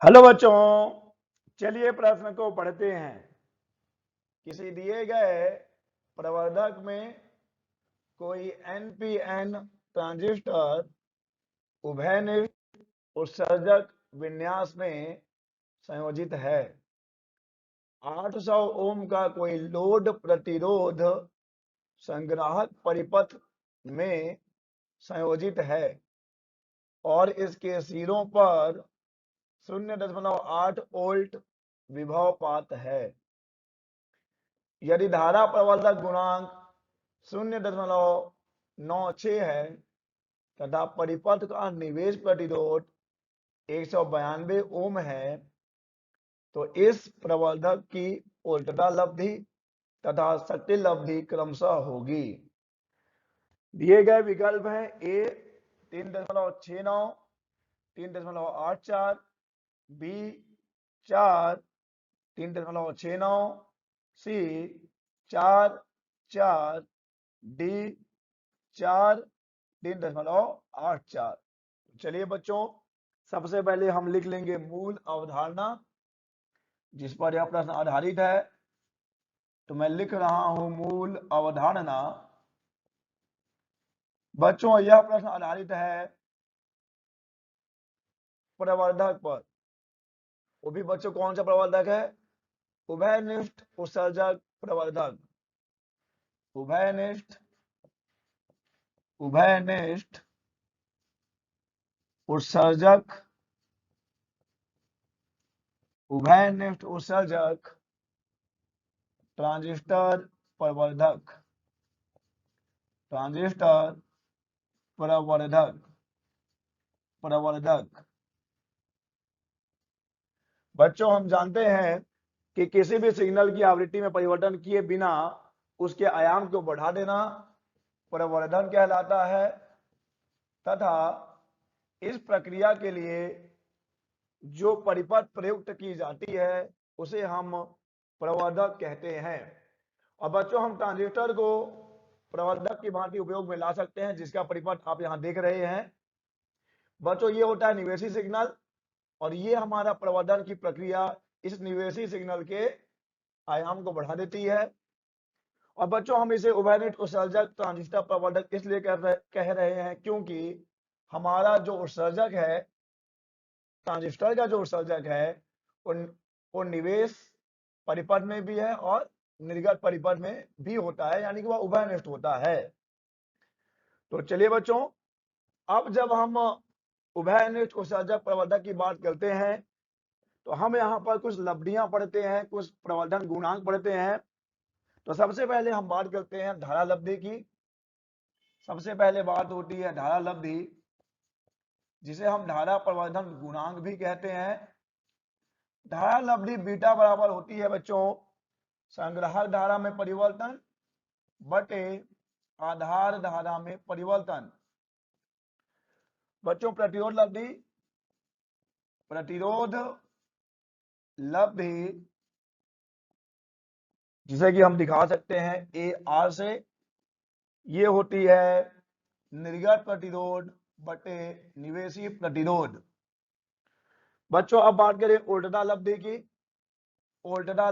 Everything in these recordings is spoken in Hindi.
हेलो बच्चों, चलिए प्रश्न को पढ़ते हैं। किसी दिए गए प्रवर्धक में कोई एनपीएन ट्रांजिस्टर उभयनिष्ठ उत्सर्जक विन्यास में संयोजित है। 800 ओम का कोई लोड प्रतिरोध संग्राहक परिपथ में संयोजित है और इसके सिरों पर 0.8 वोल्ट विभवपात है। यदि धारा प्रवर्धक गुणांक 0.96 है तथा परिपथ का निवेश प्रतिरोध 192 ओम है, तो इस प्रवर्धक की वोल्टता लब्धि तथा शक्ति लब्धि क्रमशः होगी। दिए गए विकल्प हैं ए 3.69, 3.84, बी 4, 3.69, सी 4, 4, डी 4, 3.84। चलिए बच्चों, सबसे पहले हम लिख लेंगे मूल अवधारणा जिस पर यह प्रश्न आधारित है। तो मैं लिख रहा हूं मूल अवधारणा। बच्चों, यह प्रश्न आधारित है प्रवर्धक पर। वो भी बच्चों कौन सा प्रवर्धक है? उभयनिष्ठ उत्सर्जक प्रवर्धक। उभयनिष्ठ उभयनिष्ठ उत्सर्जक उभयनिष्ठ उत्सर्जक ट्रांजिस्टर प्रवर्धक। ट्रांजिस्टर प्रवर्धक प्रवर्धक। बच्चों, हम जानते हैं कि किसी भी सिग्नल की आवृत्ति में परिवर्तन किए बिना उसके आयाम को बढ़ा देना प्रवर्धन कहलाता है, तथा इस प्रक्रिया के लिए जो परिपथ प्रयुक्त की जाती है उसे हम प्रवर्धक कहते हैं। और बच्चों, हम ट्रांजिस्टर को प्रवर्धक की भांति उपयोग में ला सकते हैं, जिसका परिपथ आप यहां देख रहे हैं। बच्चों, ये होता है निवेशी सिग्नल और ये हमारा प्रवर्धन की प्रक्रिया इस निवेशी सिग्नल के आयाम को बढ़ा देती है। और बच्चों, हम इसे उभयनिष्ठ उत्सर्जक ट्रांजिस्टर प्रवर्धक इसलिए कह रहे हैं क्योंकि हमारा जो उत्सर्जक है, ट्रांजिस्टर का जो उत्सर्जक है, वो निवेश परिपथ में भी है और निर्गत परिपथ में भी होता है, यानी कि वह उभयनिष्ठ होता है। तो चलिए बच्चों, अब जब हम उभयनिष्ठ उत्सर्जक प्रवर्धक की बात करते हैं तो हम यहाँ पर कुछ लब्धियां पढ़ते हैं, कुछ प्रवर्धन गुणांक पढ़ते हैं। तो सबसे पहले हम बात करते हैं धारा लब्धि की। सबसे पहले बात होती है धारा लब्धि, जिसे हम धारा प्रवर्धन गुणांक भी कहते हैं। धारा लब्धि बीटा बराबर होती है बच्चों संग्राहक धारा में परिवर्तन बटे आधार धारा में परिवर्तन। बच्चों, प्रतिरोध लब्धि जिसे कि हम दिखा सकते हैं ए आर से, ये होती है निर्गत प्रतिरोध बटे निवेशी प्रतिरोध। बच्चों, अब बात करें उल्टता लब्धि की। उल्टता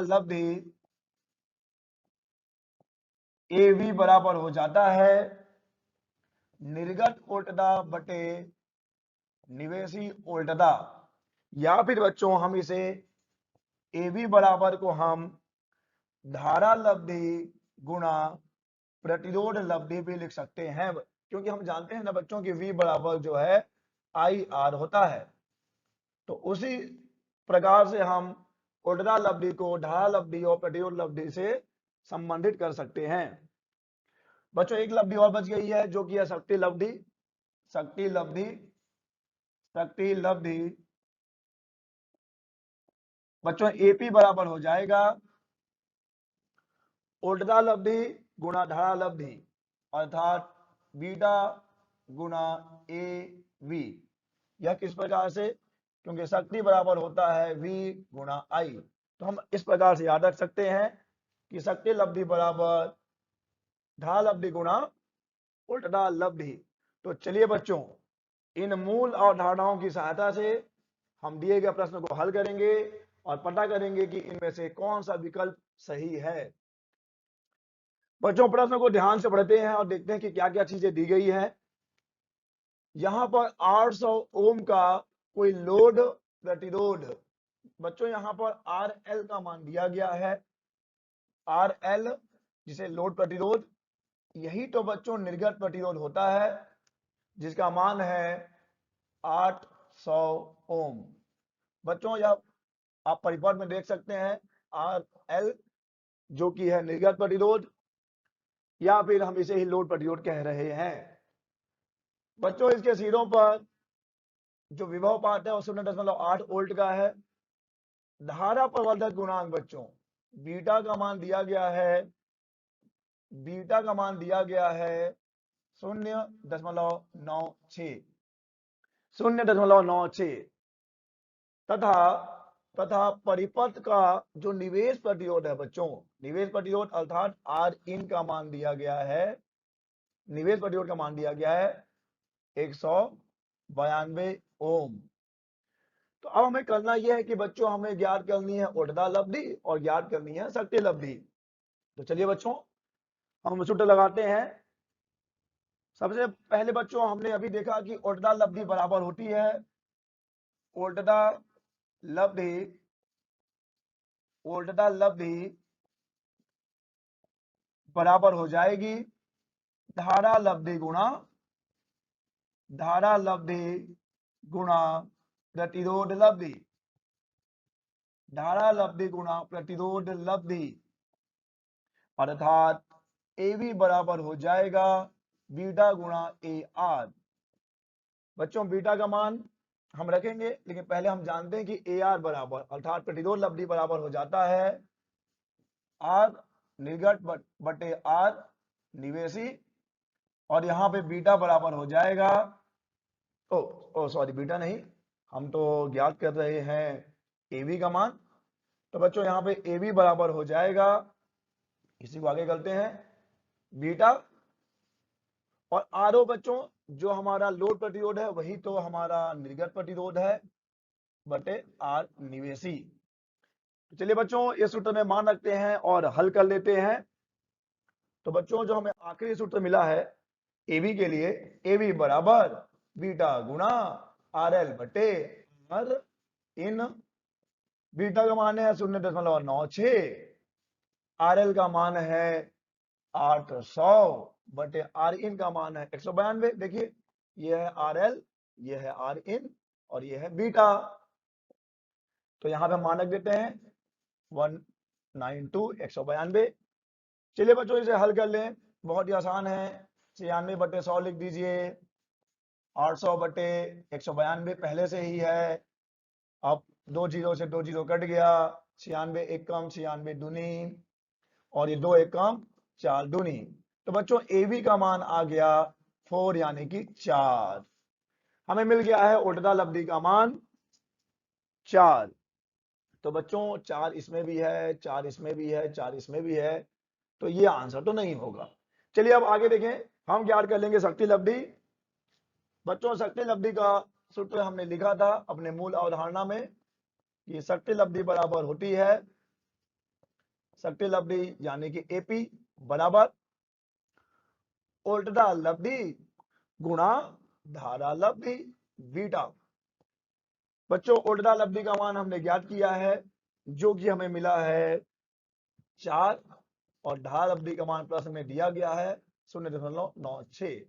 लब्धि ए वी बराबर हो जाता है निर्गत उल्टता बटे निवेशी उल्टता, या फिर बच्चों हम इसे ए वी बराबर को हम धारा लब्धि गुणा प्रतिरोध लब्धि भी लिख सकते हैं, क्योंकि हम जानते हैं ना बच्चों की V बराबर जो है आई आर होता है। तो उसी प्रकार से हम उल्टता लब्धि को धारा लब्धि और प्रतिरोध लब्धि से संबंधित कर सकते हैं। बच्चों, एक लब्धि और बच गई है जो कि है शक्ति लब्धि। शक्ति लब्धि बच्चों एपी बराबर हो जाएगा उल्टता लब्धि गुणा धारा लब्धि, अर्थात बीटा गुणा ए वी। यह किस प्रकार से? क्योंकि शक्ति बराबर होता है V गुणा I। तो हम इस प्रकार से याद रख सकते हैं कि शक्ति लब्धि बराबर धारा लब्धि गुणा उल्टता लब्धि। तो चलिए बच्चों, इन मूल अवधारणाओं की सहायता से हम दिए गए प्रश्न को हल करेंगे और पता करेंगे कि इनमें से कौन सा विकल्प सही है। बच्चों, प्रश्न को ध्यान से पढ़ते हैं और देखते हैं कि क्या क्या चीजें दी गई है। यहां पर 800 ओम का कोई लोड प्रतिरोध, बच्चों यहां पर आर एल का मान दिया गया है। आर एल जिसे लोड प्रतिरोध, यही तो बच्चों निर्गत प्रतिरोध होता है जिसका मान है 800 ओम। बच्चों यह आप परिपथ में देख सकते हैं, आर एल जो कि है निर्गत प्रतिरोध, या फिर हम इसे ही लोड प्रतिरोध कह रहे हैं। बच्चों इसके सिरों पर जो विभव पाठ है वो 0.8 वोल्ट का है। धारा प्रवर्धक गुणांक बच्चों बीटा का मान दिया गया है, बीटा का मान दिया गया है 0.96 0.96 तथा परिपथ का जो निवेश प्रतिरोध है बच्चों, निवेश प्रतिरोध अर्थात आर इन का मान दिया गया है, निवेश प्रतिरोध का मान दिया गया है 192 ओम। तो अब हमें करना यह है कि बच्चों हमें ज्ञात करनी है उर्ध्व लब्धि और ज्ञात करनी है शक्ति लब्धि। तो चलिए बच्चों हम सूत्र लगाते हैं। सबसे पहले बच्चों हमने अभी देखा कि उर्ध्व लब्धि बराबर होती है, उर्ध्व लब्धि बराबर हो जाएगी धारा लब्धि गुणा प्रतिरोध लब्धि, धारा लब्धि गुणा प्रतिरोध लब्धि, अर्थात ए बी बराबर हो जाएगा बीटा गुणा ए आर। बच्चों बीटा का मान हम रखेंगे, लेकिन पहले हम जानते हैं कि ए आर बराबर अर्थात प्रतिरोध लब्धि बराबर हो जाता है आर निर्गत बटे आर निवेशी, और यहां पे बीटा बराबर हो जाएगा, ओ सॉरी बीटा नहीं, हम तो ज्ञात कर रहे हैं एवी का मान। तो बच्चों यहां पे एवी बराबर हो जाएगा, इसी को आगे करते हैं, बीटा और आर ओ बच्चों जो हमारा लोड प्रतिरोध है वही तो हमारा निर्गत प्रतिरोध है बटे आर निवेशी। तो चलिए बच्चों ये सूत्र में मान रखते हैं और हल कर लेते हैं। तो बच्चों जो हमें आखिरी सूत्र मिला है एवी के लिए, एवी बराबर बीटा गुणा आर एल बटे आर इन। बीटा का मान है 0.96, आर एल का मान है 800 बटे आर इन का मान है 192। देखिए ये है आर एल, ये है आर इन और ये है बीटा। तो यहां पे मान रख देते हैं 192 192। चलिए बच्चों इसे हल कर लें, बहुत ही आसान है। 96 बटे 100 लिख दीजिए, 800 बटे 192 पहले से ही है। अब 2 जीरो से 2 जीरो कट गया, 96 एक कम 96 दूनी, और ये 2 एक कम 4 दूनी। तो बच्चों एवी का मान आ गया 4 यानी कि 4। हमें मिल गया है उर्ध्व लब्धि का मान 4। तो बच्चों 4 इसमें भी है, 4 इसमें भी है, 4 इसमें भी है, तो ये आंसर तो नहीं होगा। चलिए अब आगे देखें, हम ज्ञात कर लेंगे शक्ति लब्धि। बच्चों शक्ति लब्धि का सूत्र हमने लिखा था अपने मूल अवधारणा में, कि शक्ति लब्धि बराबर होती है, शक्ति लब्धि यानी कि एपी बराबर उर्ध्व लब्धि गुणा धारा लब्धि बीटा। बच्चों उर्ध्व लब्धि का मान हमने ज्ञात किया है जो कि हमें मिला है 4, और धारा लब्धि का मान प्रश्न में दिया गया है 0.96।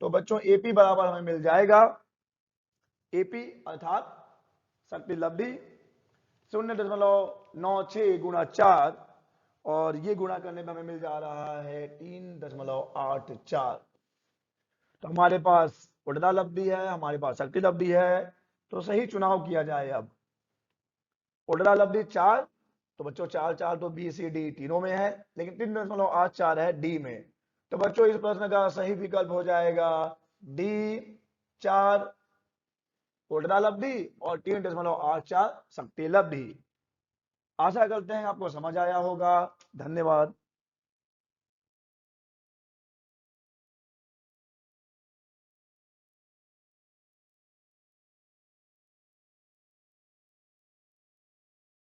तो बच्चों एपी बराबर हमें मिल जाएगा, एपी अर्थात शक्ति लब्धि 0.96 गुणा 4, और ये गुणा करने में हमें मिल जा रहा है 3.84। तो हमारे पास उर्ध्व लब्धि है, हमारे पास शक्ति लब्धि है, तो सही चुनाव किया जाए। अब उर्ध्व लब्धि 4, तो बच्चों 4 तो बी सी डी तीनों में है, लेकिन 3.84 है डी में। तो बच्चों इस प्रश्न का सही विकल्प हो जाएगा डी 4 उर्ध्व लब्धि और 3.84 शक्ति लब्धि। आशा करते हैं आपको समझ आया होगा। धन्यवाद।